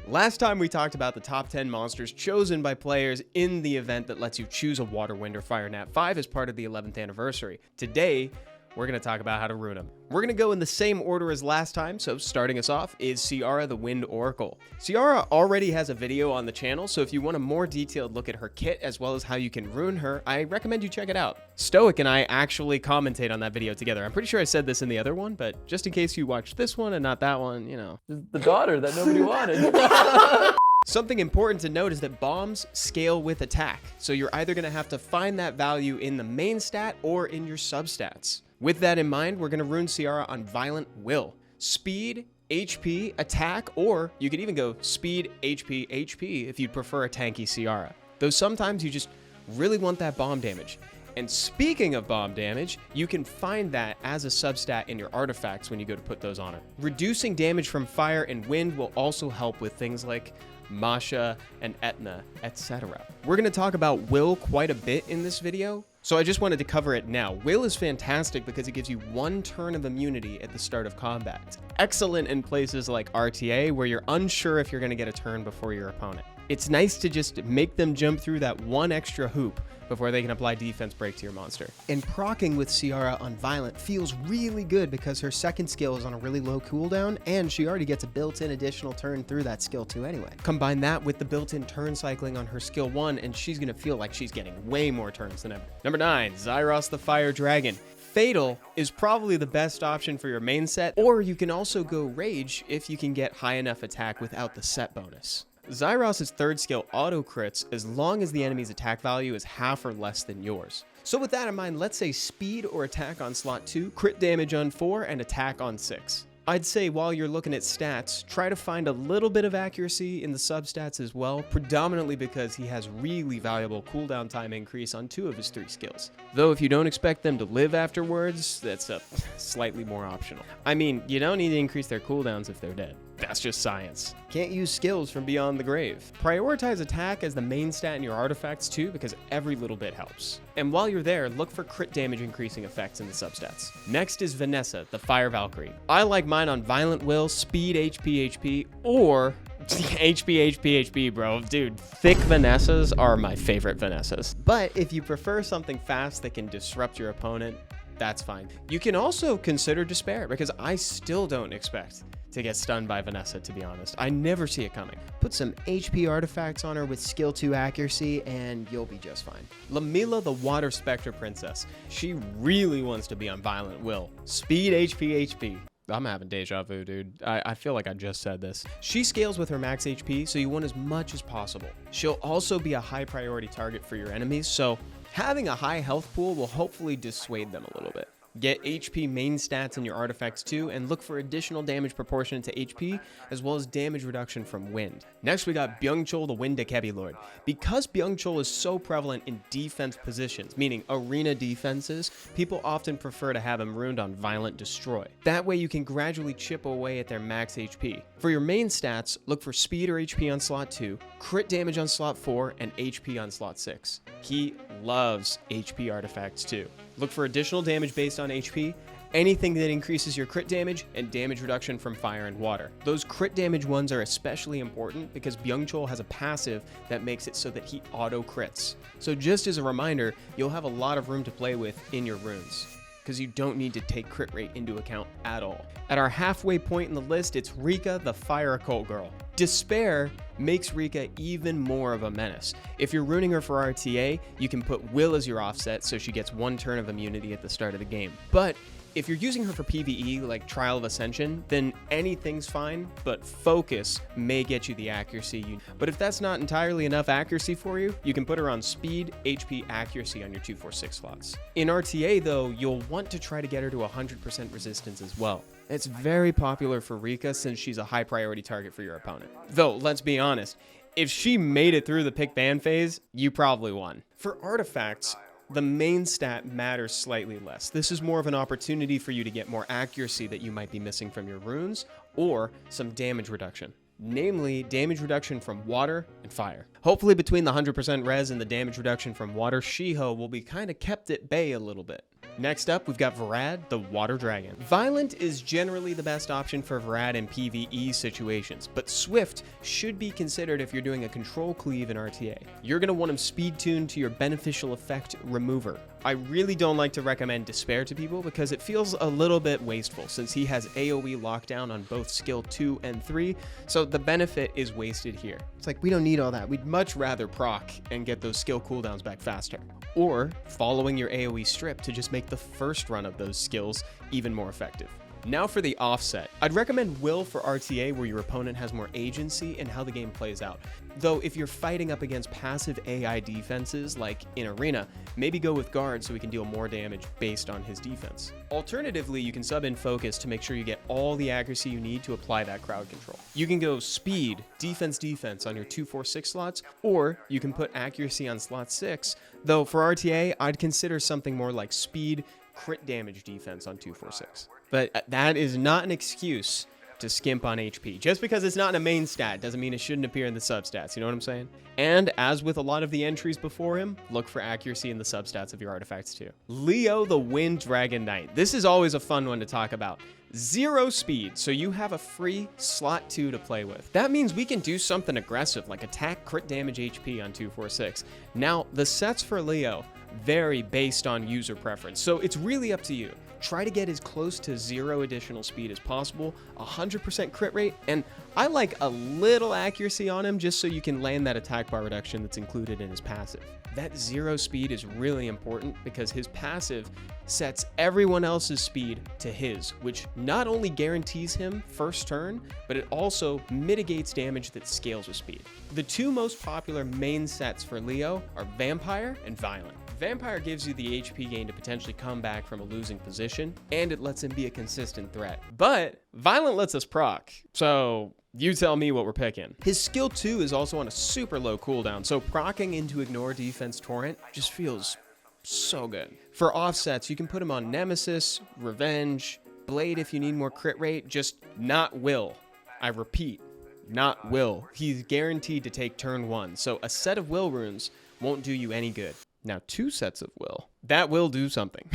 Last time we talked about the top 10 monsters chosen by players in the event that lets you choose a Water, Wind, or Fire Nat 5 as part of the 11th anniversary. Today, we're going to talk about how to rune them. We're going to go in the same order as last time, so starting us off is Sara the Wind Oracle. Sara already has a video on the channel, so if you want a more detailed look at her kit as well as how you can rune her, I recommend you check it out. Stoic and I actually commentate on that video together. I'm pretty sure I said this in the other one, but just in case you watched this one and not that one, you know. The daughter that nobody wanted. Something important to note is that bombs scale with attack, so you're either going to have to find that value in the main stat or in your substats. With that in mind, we're going to rune Sara on Violent Will. Speed, HP, attack, or you could even go Speed, HP, HP if you'd prefer a tanky Sara. Though sometimes you just really want that bomb damage. And speaking of bomb damage, you can find that as a substat in your artifacts when you go to put those on her. Reducing damage from fire and wind will also help with things like Masha and Etna, etc. We're going to talk about Will quite a bit in this video, so I just wanted to cover it now. Will is fantastic because it gives you one turn of immunity at the start of combat. It's excellent in places like RTA where you're unsure if you're going to get a turn before your opponent. It's nice to just make them jump through that one extra hoop before they can apply defense break to your monster. And proccing with Sara on Violent feels really good because her second skill is on a really low cooldown and she already gets a built-in additional turn through that skill 2 anyway. Combine that with the built-in turn cycling on her skill 1 and she's gonna feel like she's getting way more turns than ever. Number 9, Zyros the Fire Dragon. Fatal is probably the best option for your main set, or you can also go Rage if you can get high enough attack without the set bonus. Zyros' third skill auto crits as long as the enemy's attack value is half or less than yours. So with that in mind, let's say speed or attack on slot 2, crit damage on 4, and attack on 6. I'd say while you're looking at stats, try to find a little bit of accuracy in the substats as well, predominantly because he has really valuable cooldown time increase on 2 of his 3 skills. Though if you don't expect them to live afterwards, that's slightly more optional. I mean, you don't need to increase their cooldowns if they're dead. That's just science. Can't use skills from beyond the grave. Prioritize attack as the main stat in your artifacts too, because every little bit helps. And while you're there, look for crit damage increasing effects in the substats. Next is Vanessa, the Fire Valkyrie. I like mine on Violent Will, Speed, HP, or HP, bro. Dude, thick Vanessas are my favorite Vanessas. But if you prefer something fast that can disrupt your opponent, that's fine. You can also consider Despair, because I still don't expect to get stunned by Vanessa, to be honest. I never see it coming. Put some HP artifacts on her with skill 2 accuracy and you'll be just fine. Lamila the Water Spectre Princess. She really wants to be on Violent Will. Speed, HP. I'm having deja vu, dude. I feel like I just said this. She scales with her max HP, so you want as much as possible. She'll also be a high priority target for your enemies, so having a high health pool will hopefully dissuade them a little bit. Get HP main stats in your artifacts too, and look for additional damage proportionate to HP, as well as damage reduction from wind. Next we got Bjungcho the Wind Dekebi Lord. Because Bjungcho is so prevalent in defense positions, meaning arena defenses, people often prefer to have him runed on Violent Destroy. That way you can gradually chip away at their max HP. For your main stats, look for speed or HP on slot 2, crit damage on slot 4, and HP on slot 6. He loves HP artifacts too. Look for additional damage based on HP, anything that increases your crit damage, and damage reduction from fire and water. Those crit damage ones are especially important because Bjungcho has a passive that makes it so that he auto crits. So just as a reminder, you'll have a lot of room to play with in your runes, because you don't need to take crit rate into account at all. At our halfway point in the list, it's Rika, the Fire Occult Girl. Despair makes Rika even more of a menace. If you're runing her for RTA, you can put Will as your offset so she gets one turn of immunity at the start of the game. But if you're using her for PvE, like Trial of Ascension, then anything's fine, but Focus may get you the accuracy you need. But if that's not entirely enough accuracy for you, you can put her on Speed, HP, Accuracy on your 246 slots. In RTA though, you'll want to try to get her to 100% resistance as well. It's very popular for Rika since she's a high priority target for your opponent. Though, let's be honest, if she made it through the pick ban phase, you probably won. For artifacts, the main stat matters slightly less. This is more of an opportunity for you to get more accuracy that you might be missing from your runes, or some damage reduction. Namely, damage reduction from water and fire. Hopefully between the 100% res and the damage reduction from water, Shiho will be kind of kept at bay a little bit. Next up, we've got Varad, the Water Dragon. Violent is generally the best option for Varad in PvE situations, but Swift should be considered if you're doing a control cleave in RTA. You're going to want him speed tuned to your beneficial effect remover. I really don't like to recommend Despair to people because it feels a little bit wasteful since he has AoE lockdown on both skill 2 and 3, so the benefit is wasted here. It's like, we don't need all that. We'd much rather proc and get those skill cooldowns back faster. Or following your AoE strip to just make the first run of those skills even more effective. Now for the offset. I'd recommend Will for RTA where your opponent has more agency in how the game plays out. Though if you're fighting up against passive AI defenses like in Arena, maybe go with Guard so he can deal more damage based on his defense. Alternatively, you can sub in Focus to make sure you get all the accuracy you need to apply that crowd control. You can go Speed, Defense on your 2, 4, 6 slots, or you can put Accuracy on slot 6, though for RTA, I'd consider something more like Speed, Crit Damage Defense on 2, 4, 6. But that is not an excuse to skimp on HP. Just because it's not in a main stat doesn't mean it shouldn't appear in the substats, you know what I'm saying? And as with a lot of the entries before him, look for accuracy in the substats of your artifacts too. Leo the Wind Dragon Knight. This is always a fun one to talk about. 0 speed, so you have a free slot 2 to play with. That means we can do something aggressive like attack, crit damage, HP on 2, 4, 6. Now, the sets for Leo vary based on user preference, so it's really up to you. Try to get as close to 0 additional speed as possible, 100% crit rate, and I like a little accuracy on him just so you can land that attack bar reduction that's included in his passive. That 0 speed is really important because his passive sets everyone else's speed to his, which not only guarantees him first turn, but it also mitigates damage that scales with speed. The 2 most popular main sets for Leo are Vampire and Violent. Vampire gives you the HP gain to potentially come back from a losing position, and it lets him be a consistent threat. But Violent lets us proc, so you tell me what we're picking. His skill 2 is also on a super low cooldown, so proccing into Ignore Defense Torrent just feels so good. For offsets, you can put him on Nemesis, Revenge, Blade if you need more crit rate, just not Will. I repeat, not Will. He's guaranteed to take turn 1, so a set of Will runes won't do you any good. Now 2 sets of Will. That will do something.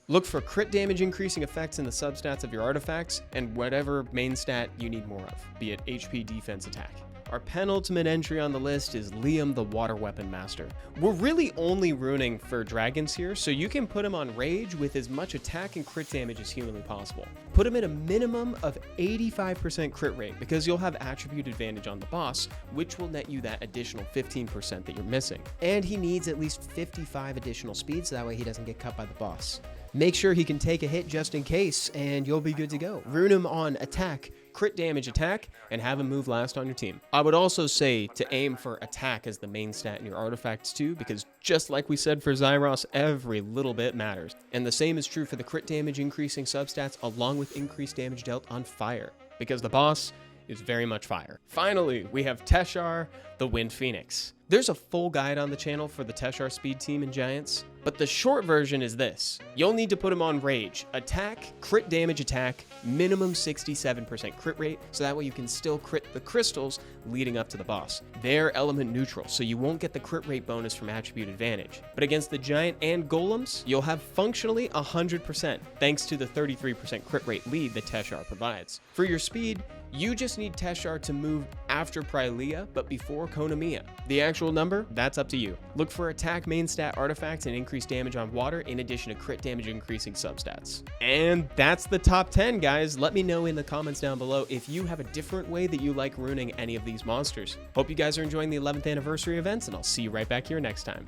Look for crit damage increasing effects in the substats of your artifacts and whatever main stat you need more of, be it HP, defense, attack. Our penultimate entry on the list is Liam the Water Weapon Master. We're really only runing for dragons here, so you can put him on Rage with as much attack and crit damage as humanly possible. Put him at a minimum of 85% crit rate because you'll have attribute advantage on the boss, which will net you that additional 15% that you're missing. And he needs at least 55 additional speed so that way he doesn't get cut by the boss. Make sure he can take a hit just in case, and you'll be good to go. Rune him on attack, crit damage attack, and have him move last on your team. I would also say to aim for attack as the main stat in your artifacts too, because just like we said for Zyros, every little bit matters. And the same is true for the crit damage increasing substats along with increased damage dealt on fire, because the boss is very much fire. Finally, we have Teshar, the Wind Phoenix. There's a full guide on the channel for the Teshar speed team in Giants, but the short version is this. You'll need to put him on Rage, attack, crit damage attack, minimum 67% crit rate, so that way you can still crit the crystals leading up to the boss. They're element neutral, so you won't get the crit rate bonus from attribute advantage. But against the Giant and Golems, you'll have functionally 100%, thanks to the 33% crit rate lead that Teshar provides. For your speed, you just need Teshar to move after Prylia, but before Konamiya. The actual number, that's up to you. Look for attack main stat artifacts and increased damage on water in addition to crit damage increasing substats. And that's the top 10, guys. Let me know in the comments down below if you have a different way that you like runing any of these monsters. Hope you guys are enjoying the 11th anniversary events, and I'll see you right back here next time.